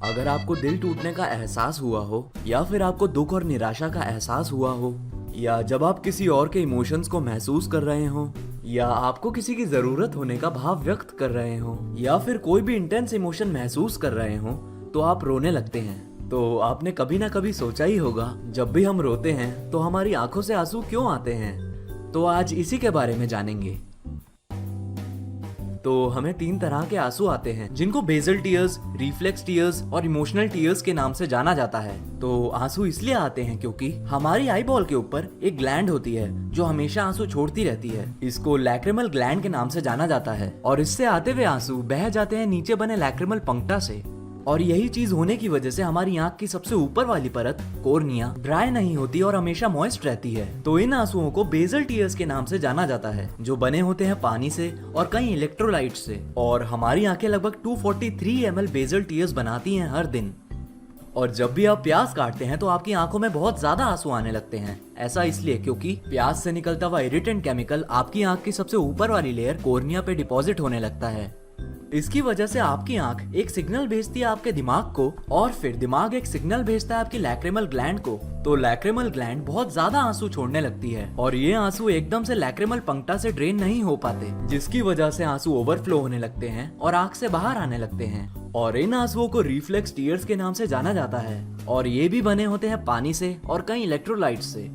अगर आपको दिल टूटने का एहसास हुआ हो, या फिर आपको दुख और निराशा का एहसास हुआ हो, या जब आप किसी और के इमोशंस को महसूस कर रहे हो, या आपको किसी की जरूरत होने का भाव व्यक्त कर रहे हो, या फिर कोई भी इंटेंस इमोशन महसूस कर रहे हो, तो आप रोने लगते हैं। तो आपने कभी ना कभी सोचा ही होगा, जब भी हम रोते हैं तो हमारी आंखों से आंसू क्यों आते हैं। तो आज इसी के बारे में जानेंगे। तो हमें 3 तरह के आंसू आते हैं, जिनको बेसल टीयर्स, रिफ्लेक्स टीयर्स और इमोशनल टीयर्स के नाम से जाना जाता है। तो आंसू इसलिए आते हैं क्योंकि हमारी आई बॉल के ऊपर एक ग्लैंड होती है जो हमेशा आंसू छोड़ती रहती है। इसको लैक्रिमल ग्लैंड के नाम से जाना जाता है, और इससे आते हुए आंसू बह जाते हैं नीचे बने लैक्रिमल पंक्टा से। और यही चीज होने की वजह से हमारी आंख की सबसे ऊपर वाली परत, कॉर्निया, ड्राई नहीं होती और हमेशा मॉइस्ट रहती है। तो इन आंसुओं को बेसल टीयर्स के नाम से जाना जाता है, जो बने होते हैं पानी से और कई इलेक्ट्रोलाइट से। और हमारी आंखें लगभग 243 ml बेसल टीयर्स बनाती हैं हर दिन। और जब भी आप प्यास काटते हैं तो आपकी आंखों में बहुत ज्यादा आंसू आने लगते हैं। ऐसा इसलिए क्योंकि प्यास से निकलता हुआ इरिटेंट केमिकल आपकी आंख की सबसे ऊपर वाली लेयर कॉर्निया पे डिपॉजिट होने लगता है। इसकी वजह से आपकी आंख एक सिग्नल भेजती है आपके दिमाग को, और फिर दिमाग एक सिग्नल भेजता है आपकी लैक्रिमल ग्लैंड को। तो लैक्रिमल ग्लैंड बहुत ज्यादा आंसू छोड़ने लगती है, और ये आंसू एकदम से लैक्रिमल पंक्टा से ड्रेन नहीं हो पाते, जिसकी वजह से आंसू ओवरफ्लो होने लगते हैं और आंख से बाहर आने लगते हैं। और इन आंसुओं को रिफ्लेक्स टीयर्स के नाम से जाना जाता है, और ये भी बने होते हैं पानी से और कई इलेक्ट्रोलाइट से।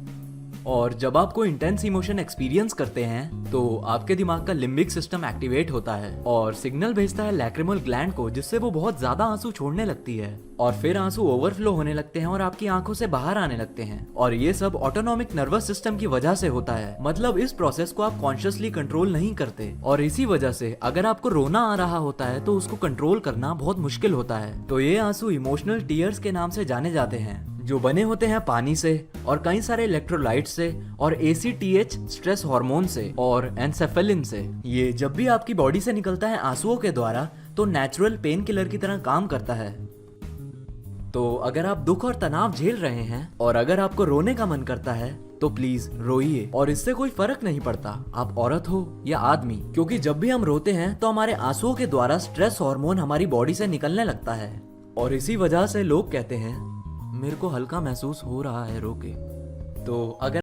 और जब आप कोई इंटेंस इमोशन एक्सपीरियंस करते हैं तो आपके दिमाग का लिम्बिक सिस्टम एक्टिवेट होता है और सिग्नल भेजता है लैक्रिमल ग्लैंड को, जिससे वो बहुत ज्यादा आंसू छोड़ने लगती है, और फिर आंसू ओवरफ्लो होने लगते हैं और आपकी आंखों से बाहर आने लगते हैं। और ये सब ऑटोनॉमिक नर्वस सिस्टम की वजह से होता है। मतलब इस प्रोसेस को आप कॉन्शियसली कंट्रोल नहीं करते, और इसी वजह से अगर आपको रोना आ रहा होता है तो उसको कंट्रोल करना बहुत मुश्किल होता है। तो ये आंसू इमोशनल टीयर्स के नाम से जाने जाते हैं, जो बने होते हैं पानी से और कई सारे इलेक्ट्रोलाइट से और ACTH स्ट्रेस हार्मोन से और एनसेफेलिन से। ये जब भी आपकी बॉडी से निकलता है आंसुओं के द्वारा तो नेचुरल पेन किलर की तरह काम करता है। तो अगर आप दुख और तनाव झेल रहे हैं और अगर आपको रोने का मन करता है तो प्लीज रोइए, और इससे कोई फर्क नहीं पड़ता आप औरत हो या आदमी, क्योंकि जब भी हम रोते हैं तो हमारे आंसुओं के द्वारा स्ट्रेस हार्मोन हमारी बॉडी से निकलने लगता है। और इसी वजह से लोग कहते हैं मेरे को हल्का महसूस हो रहा है रो के। तो अगर